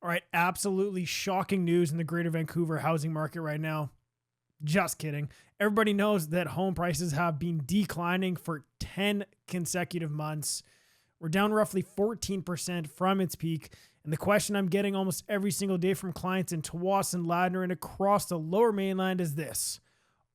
All right, absolutely shocking news in the Greater Vancouver housing market right now. Just kidding. Everybody knows that home prices have been declining for 10 consecutive months. We're down roughly 14% from its peak. And the question I'm getting almost every single day from clients in Tsawwassen, Ladner, and across the Lower Mainland is this: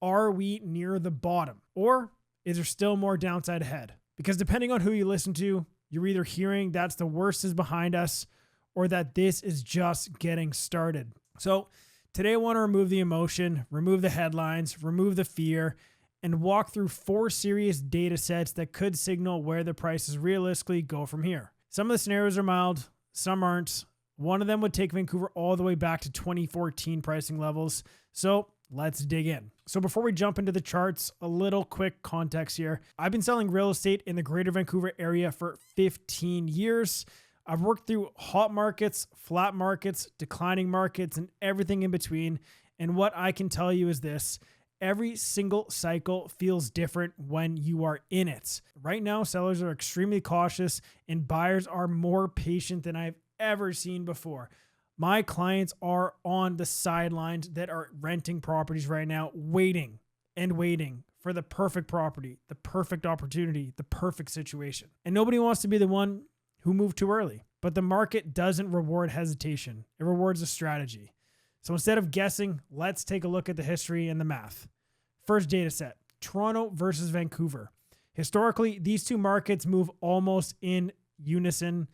are we near the bottom? Or is there still more downside ahead? Because depending on who you listen to, you're either hearing that's the worst is behind us, or that this is just getting started. So today I want to remove the emotion, remove the headlines, remove the fear, and walk through 4 serious data sets that could signal where the prices realistically go from here. Some of the scenarios are mild, some aren't. One of them would take Vancouver all the way back to 2014 pricing levels. So let's dig in. So before we jump into the charts, a little quick context here. I've been selling real estate in the Greater Vancouver area for 15 years. I've worked through hot markets, flat markets, declining markets, and everything in between. And what I can tell you is this: every single cycle feels different when you are in it. Right now, sellers are extremely cautious and buyers are more patient than I've ever seen before. My clients are on the sidelines that are renting properties right now, waiting and waiting for the perfect property, the perfect opportunity, the perfect situation. And nobody wants to be the one who moved too early. But the market doesn't reward hesitation. It rewards a strategy. So instead of guessing, let's take a look at the history and the math. First data set, Toronto versus Vancouver. Historically, these two markets move almost in unison.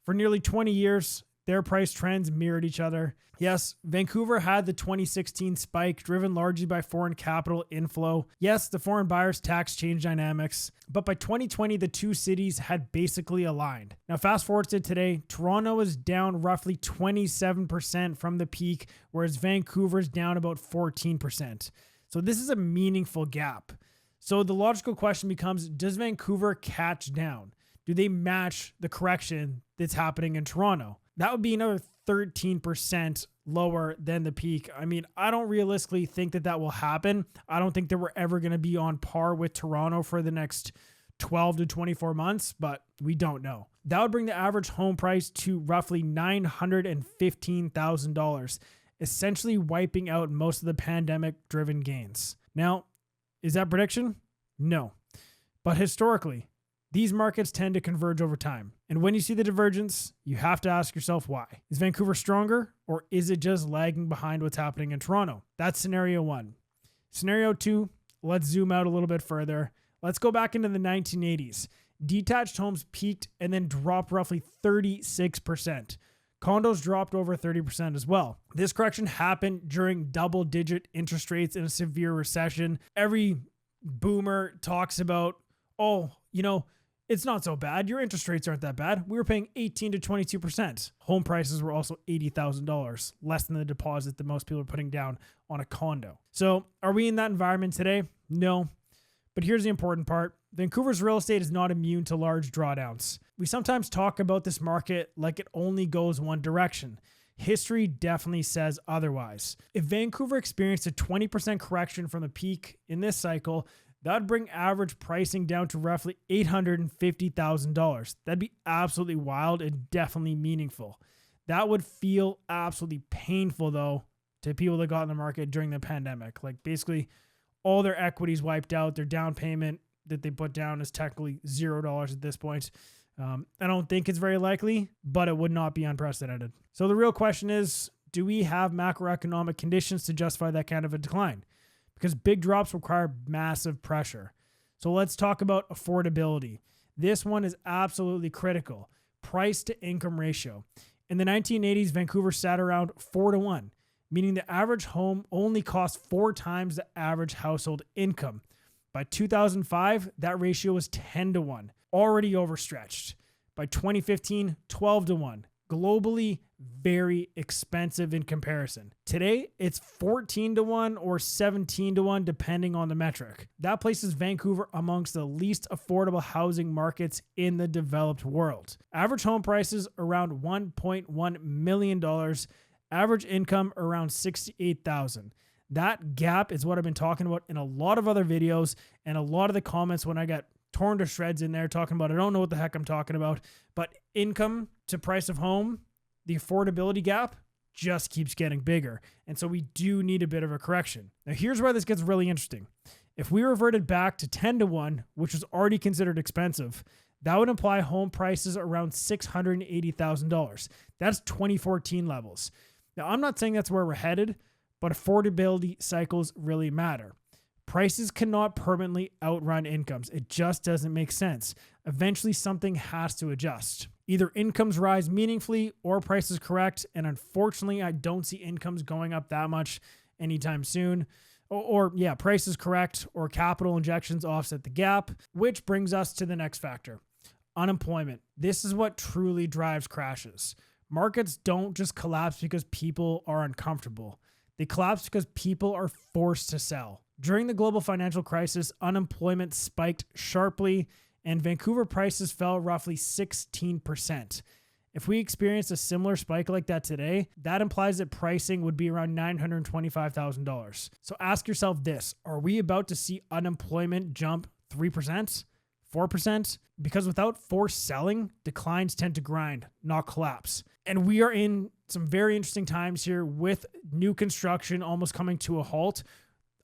For nearly 20 years, their price trends mirrored each other. Yes, Vancouver had the 2016 spike driven largely by foreign capital inflow. Yes, the foreign buyers tax changed dynamics, but by 2020, the two cities had basically aligned. Now, fast forward to today, Toronto is down roughly 27% from the peak, whereas Vancouver's down about 14%. So this is a meaningful gap. So the logical question becomes, does Vancouver catch down? Do they match the correction that's happening in Toronto? That would be another 13% lower than the peak. I mean, I don't realistically think that will happen. I don't think that we're ever going to be on par with Toronto for the next 12 to 24 months, but we don't know. That would bring the average home price to roughly $915,000, essentially wiping out most of the pandemic-driven gains. Now, is that prediction? No. But historically, these markets tend to converge over time. And when you see the divergence, you have to ask yourself why. Is Vancouver stronger, or is it just lagging behind what's happening in Toronto? That's scenario 1. Scenario 2, let's zoom out a little bit further. Let's go back into the 1980s. Detached homes peaked and then dropped roughly 36%. Condos dropped over 30% as well. This correction happened during double-digit interest rates in a severe recession. Every boomer talks about, it's not so bad. Your interest rates aren't that bad. We were paying 18 to 22%. Home prices were also $80,000, less than the deposit that most people are putting down on a condo. So are we in that environment today? No. But here's the important part. Vancouver's real estate is not immune to large drawdowns. We sometimes talk about this market like it only goes one direction. History definitely says otherwise. If Vancouver experienced a 20% correction from the peak in this cycle, that would bring average pricing down to roughly $850,000. That'd be absolutely wild and definitely meaningful. That would feel absolutely painful, though, to people that got in the market during the pandemic. Like, basically, all their equities wiped out. Their down payment that they put down is technically $0 at this point. I don't think it's very likely, but it would not be unprecedented. So the real question is, do we have macroeconomic conditions to justify that kind of a decline? Because big drops require massive pressure. So let's talk about affordability. This one is absolutely critical. Price to income ratio. In the 1980s, Vancouver sat around 4-1, meaning the average home only cost 4 times the average household income. By 2005, that ratio was 10-1, already overstretched. By 2015, 12-1. Globally, very expensive in comparison. Today, it's 14-1 or 17-1, depending on the metric. That places Vancouver amongst the least affordable housing markets in the developed world. Average home prices around $1.1 million. Average income around $68,000. That gap is what I've been talking about in a lot of other videos and a lot of the comments when I got torn to shreds in there talking about, I don't know what the heck I'm talking about, but income to price of home the affordability gap just keeps getting bigger. And so we do need a bit of a correction. Now, here's where this gets really interesting. If we reverted back to 10-1, which was already considered expensive, that would imply home prices around $680,000. That's 2014 levels. Now, I'm not saying that's where we're headed, but affordability cycles really matter. Prices cannot permanently outrun incomes. It just doesn't make sense. Eventually, something has to adjust. Either incomes rise meaningfully or prices correct. And unfortunately, I don't see incomes going up that much anytime soon. Or prices correct or capital injections offset the gap, which brings us to the next factor. Unemployment. This is what truly drives crashes. Markets don't just collapse because people are uncomfortable. They collapse because people are forced to sell. During the global financial crisis, unemployment spiked sharply and Vancouver prices fell roughly 16%. If we experience a similar spike like that today, that implies that pricing would be around $925,000. So ask yourself this, are we about to see unemployment jump 3%, 4%? Because without forced selling, declines tend to grind, not collapse. And we are in some very interesting times here with new construction almost coming to a halt.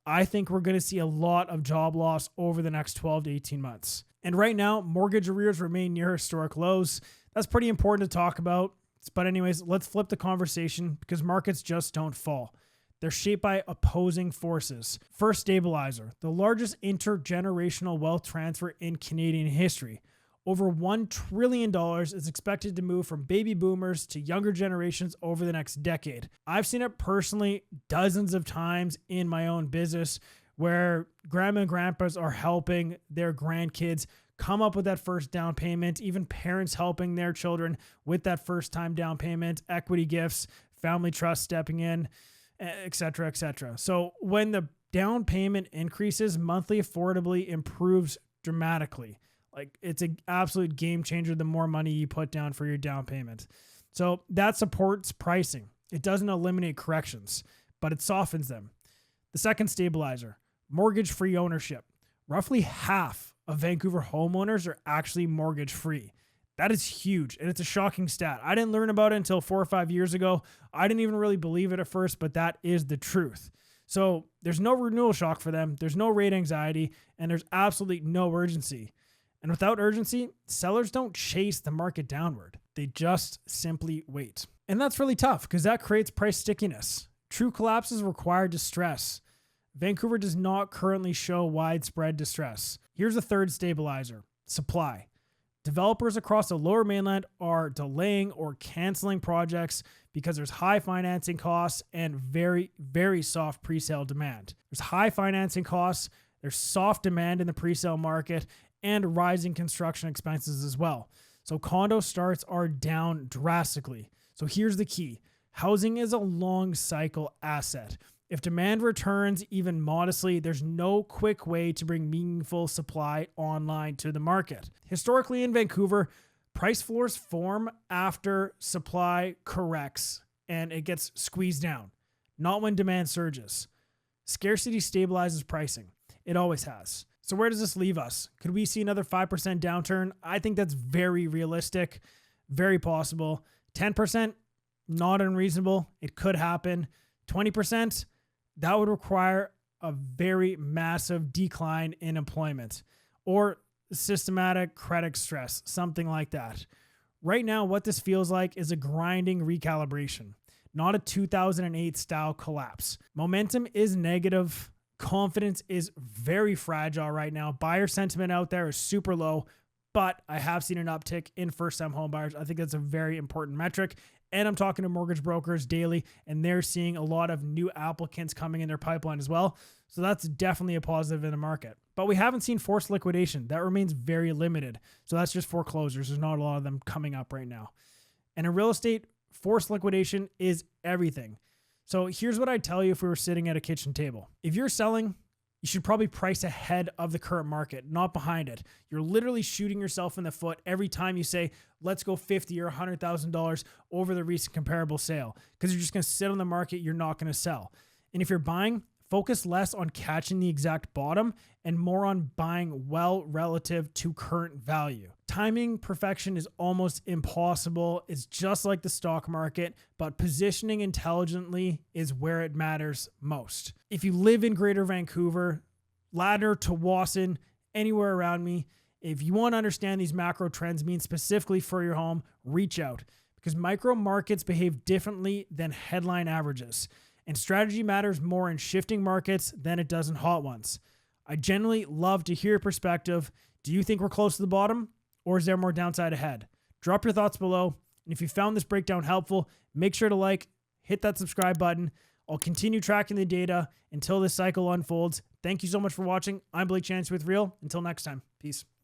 I think we're going to see a lot of job loss over the next 12 to 18 months. And right now, mortgage arrears remain near historic lows. That's pretty important to talk about. But anyways, let's flip the conversation because markets just don't fall. They're shaped by opposing forces. First, stabilizer, the largest intergenerational wealth transfer in Canadian history. Over $1 trillion is expected to move from baby boomers to younger generations over the next decade. I've seen it personally dozens of times in my own business where grandma and grandpas are helping their grandkids come up with that first down payment, even parents helping their children with that first time down payment, equity gifts, family trust stepping in, et cetera, et cetera. So when the down payment increases, monthly affordability improves dramatically. Like it's an absolute game changer the more money you put down for your down payment. So that supports pricing. It doesn't eliminate corrections, but it softens them. The second stabilizer, mortgage-free ownership. Roughly half of Vancouver homeowners are actually mortgage-free. That is huge, and it's a shocking stat. I didn't learn about it until 4 or 5 years ago. I didn't even really believe it at first, but that is the truth. So there's no renewal shock for them. There's no rate anxiety, and there's absolutely no urgency. And without urgency, sellers don't chase the market downward. They just simply wait. And that's really tough because that creates price stickiness. True collapses require distress. Vancouver does not currently show widespread distress. Here's a third stabilizer, supply. Developers across the Lower Mainland are delaying or canceling projects because there's high financing costs and very, very soft presale demand. There's high financing costs, there's soft demand in the presale market, and rising construction expenses as well. So condo starts are down drastically. So here's the key. Housing is a long cycle asset. If demand returns even modestly, there's no quick way to bring meaningful supply online to the market. Historically in Vancouver, price floors form after supply corrects and it gets squeezed down, not when demand surges. Scarcity stabilizes pricing. It always has. So where does this leave us? Could we see another 5% downturn? I think that's very realistic, very possible. 10%, not unreasonable. It could happen. 20%, that would require a very massive decline in employment or systematic credit stress, something like that. Right now, what this feels like is a grinding recalibration, not a 2008 style collapse. Momentum is negative. Confidence is very fragile right now. Buyer sentiment out there is super low, but I have seen an uptick in first-time home buyers. I think that's a very important metric. And I'm talking to mortgage brokers daily, and they're seeing a lot of new applicants coming in their pipeline as well. So that's definitely a positive in the market. But we haven't seen forced liquidation. That remains very limited. So that's just foreclosures. There's not a lot of them coming up right now. And in real estate, forced liquidation is everything. So here's what I'd tell you if we were sitting at a kitchen table. If you're selling, you should probably price ahead of the current market, not behind it. You're literally shooting yourself in the foot every time you say, let's go $50,000 or $100,000 over the recent comparable sale, because you're just going to sit on the market. You're not going to sell. And if you're buying, Focus less on catching the exact bottom and more on buying well relative to current value. Timing perfection is almost impossible. It's just like the stock market, but positioning intelligently is where it matters most. If you live in Greater Vancouver, Ladner, Tsawwassen, anywhere around me, if you want to understand these macro trends mean specifically for your home, reach out, because micro markets behave differently than headline averages. And strategy matters more in shifting markets than it does in hot ones. I generally love to hear your perspective. Do you think we're close to the bottom, or is there more downside ahead? Drop your thoughts below. And if you found this breakdown helpful, make sure to hit that subscribe button. I'll continue tracking the data until this cycle unfolds. Thank you so much for watching. I'm Blake Chancey with Real. Until next time, peace.